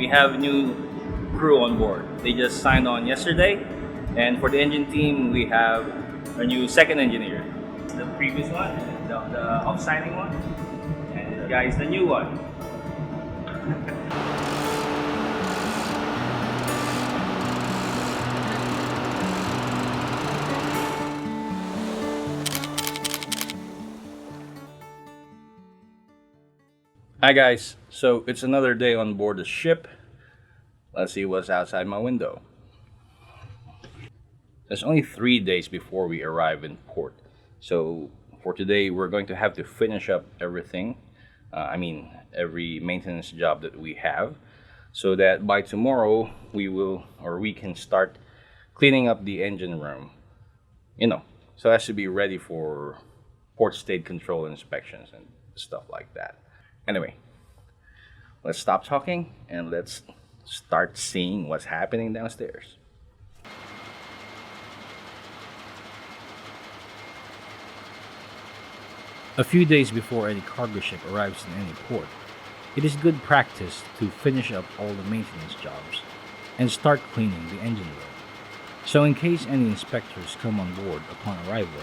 we have new crew on board. They just signed on yesterday, and for the engine team, we have a new second engineer. The previous one, the off-signing one, and this guy is the new one. Hi guys, so it's another day on board the ship. Let's see what's outside my window. It's only 3 days before we arrive in port. So for today, we're going to have to finish up everything. Every maintenance job that we have, so that by tomorrow we can start cleaning up the engine room. So as to be ready for port state control inspections and stuff like that. Anyway, let's stop talking and let's start seeing what's happening downstairs. A few days before any cargo ship arrives in any port, it is good practice to finish up all the maintenance jobs and start cleaning the engine room. So in case any inspectors come on board upon arrival,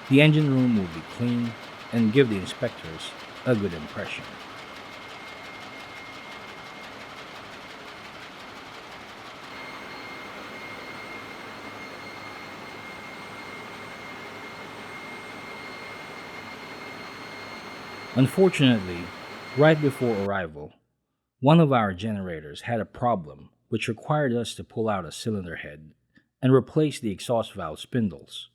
the engine room will be clean and give the inspectors a good impression. Unfortunately, right before arrival, one of our generators had a problem which required us to pull out a cylinder head and replace the exhaust valve spindles.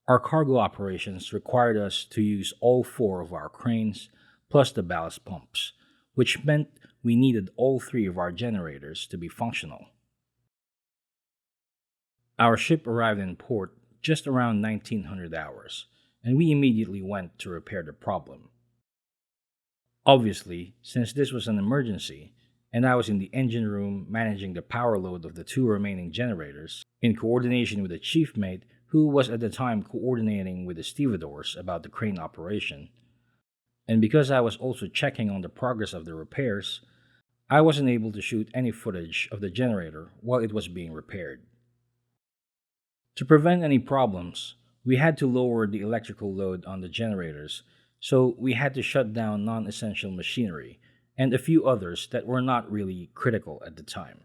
Our cargo operations required us to use all 4 of our cranes plus the ballast pumps, which meant we needed all 3 of our generators to be functional. Our ship arrived in port just around 1900 hours, and we immediately went to repair the problem. Obviously, since this was an emergency, and I was in the engine room managing the power load of the 2 remaining generators, in coordination with the chief mate who was at the time coordinating with the stevedores about the crane operation, and because I was also checking on the progress of the repairs, I wasn't able to shoot any footage of the generator while it was being repaired. To prevent any problems, we had to lower the electrical load on the generators, so we had to shut down non-essential machinery and a few others that were not really critical at the time.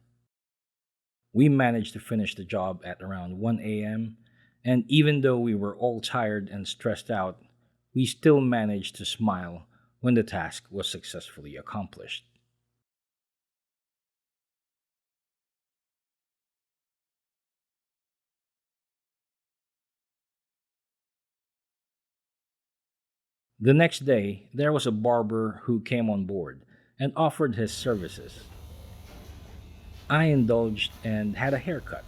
We managed to finish the job at around 1 a.m., and even though we were all tired and stressed out, we still managed to smile when the task was successfully accomplished. The next day, there was a barber who came on board and offered his services. I indulged and had a haircut.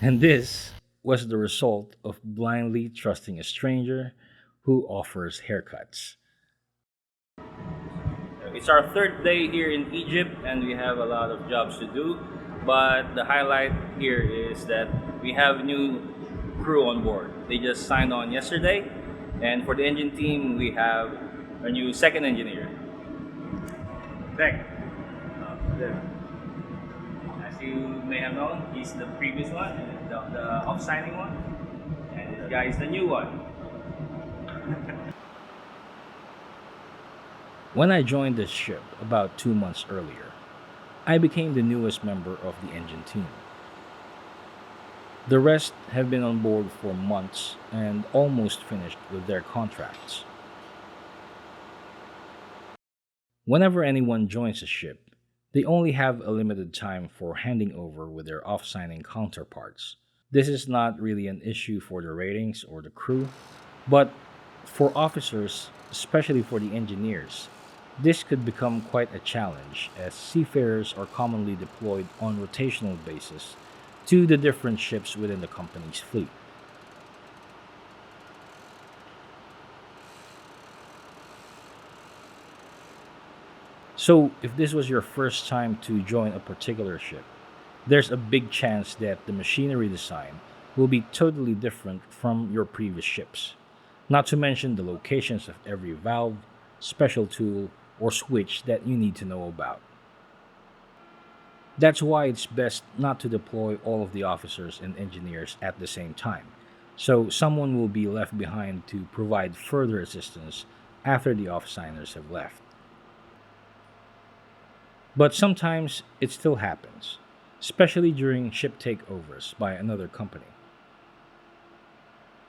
And this was the result of blindly trusting a stranger who offers haircuts. It's our 3rd day here in Egypt and we have a lot of jobs to do, but the highlight here is that we have new crew on board. They just signed on yesterday, and for the engine team, we have a new second engineer. As you may have known, he's the previous one, the off-signing one, and this guy is the new one. When I joined this ship about 2 months earlier, I became the newest member of the engine team. The rest have been on board for months and almost finished with their contracts. Whenever anyone joins a ship, they only have a limited time for handing over with their off-signing counterparts. This is not really an issue for the ratings or the crew, but for officers, especially for the engineers, this could become quite a challenge as seafarers are commonly deployed on rotational basis to the different ships within the company's fleet. So, if this was your first time to join a particular ship, there's a big chance that the machinery design will be totally different from your previous ships, not to mention the locations of every valve, special tool, or switch that you need to know about. That's why it's best not to deploy all of the officers and engineers at the same time, so someone will be left behind to provide further assistance after the off-signers have left. But sometimes it still happens, especially during ship takeovers by another company.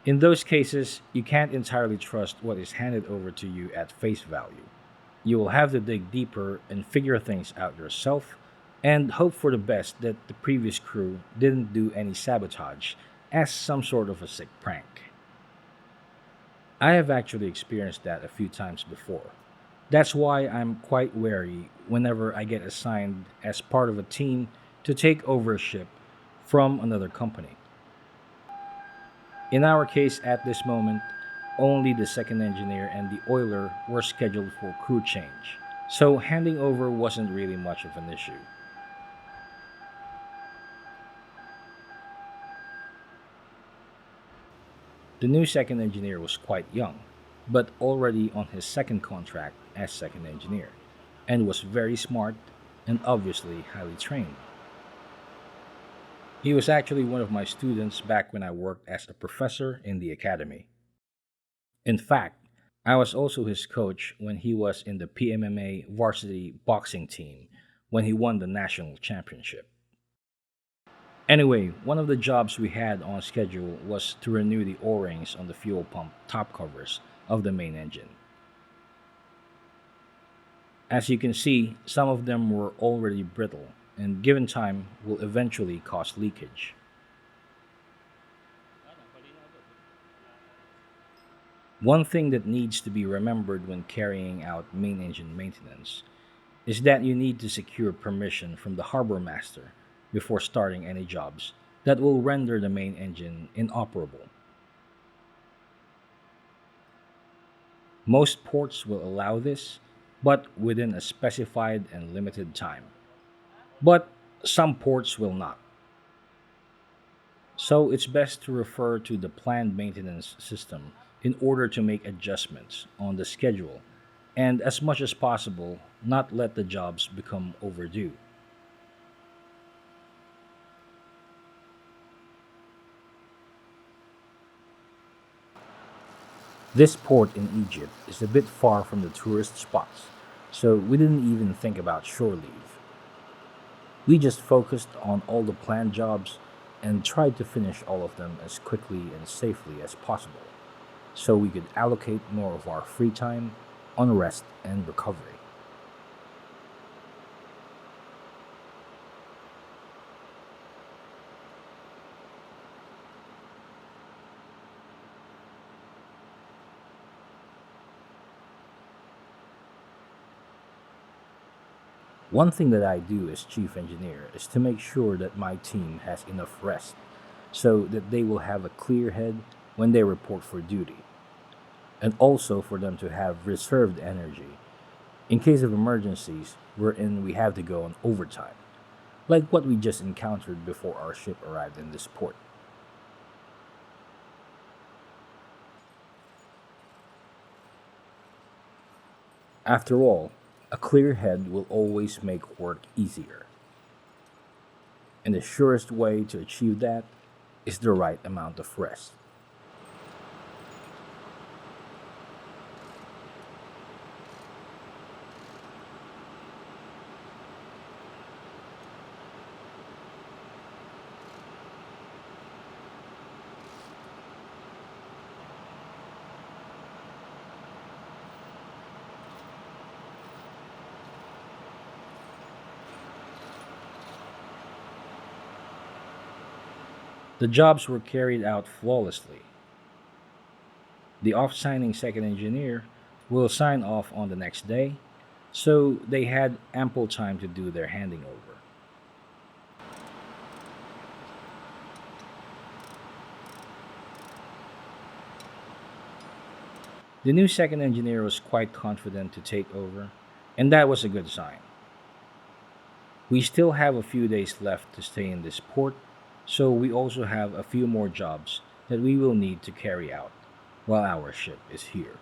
In those cases, you can't entirely trust what is handed over to you at face value. You will have to dig deeper and figure things out yourself and hope for the best that the previous crew didn't do any sabotage as some sort of a sick prank. I have actually experienced that a few times before. That's why I'm quite wary whenever I get assigned as part of a team to take over a ship from another company. In our case at this moment, only the second engineer and the oiler were scheduled for crew change, so handing over wasn't really much of an issue. The new second engineer was quite young, but already on his second contract as second engineer, and was very smart and obviously highly trained. He was actually one of my students back when I worked as a professor in the academy. In fact, I was also his coach when he was in the PMMA varsity boxing team when he won the national championship. Anyway, one of the jobs we had on schedule was to renew the O rings on the fuel pump top covers of the main engine. As you can see, some of them were already brittle and given time will eventually cause leakage. One thing that needs to be remembered when carrying out main engine maintenance is that you need to secure permission from the harbor master before starting any jobs that will render the main engine inoperable. Most ports will allow this, but within a specified and limited time. But some ports will not. So it's best to refer to the planned maintenance system in order to make adjustments on the schedule and, as much as possible, not let the jobs become overdue. This port in Egypt is a bit far from the tourist spots, so we didn't even think about shore leave. We just focused on all the planned jobs and tried to finish all of them as quickly and safely as possible so we could allocate more of our free time on rest and recovery. One thing that I do as chief engineer is to make sure that my team has enough rest so that they will have a clear head when they report for duty, and also for them to have reserved energy in case of emergencies wherein we have to go on overtime, like what we just encountered before our ship arrived in this port. After all, a clear head will always make work easier, and the surest way to achieve that is the right amount of rest. The jobs were carried out flawlessly. The off signing second engineer will sign off on the next day, so they had ample time to do their handing over. The new second engineer was quite confident to take over, and that was a good sign. We still have a few days left to stay in this port, So we also have a few more jobs that we will need to carry out while our ship is here.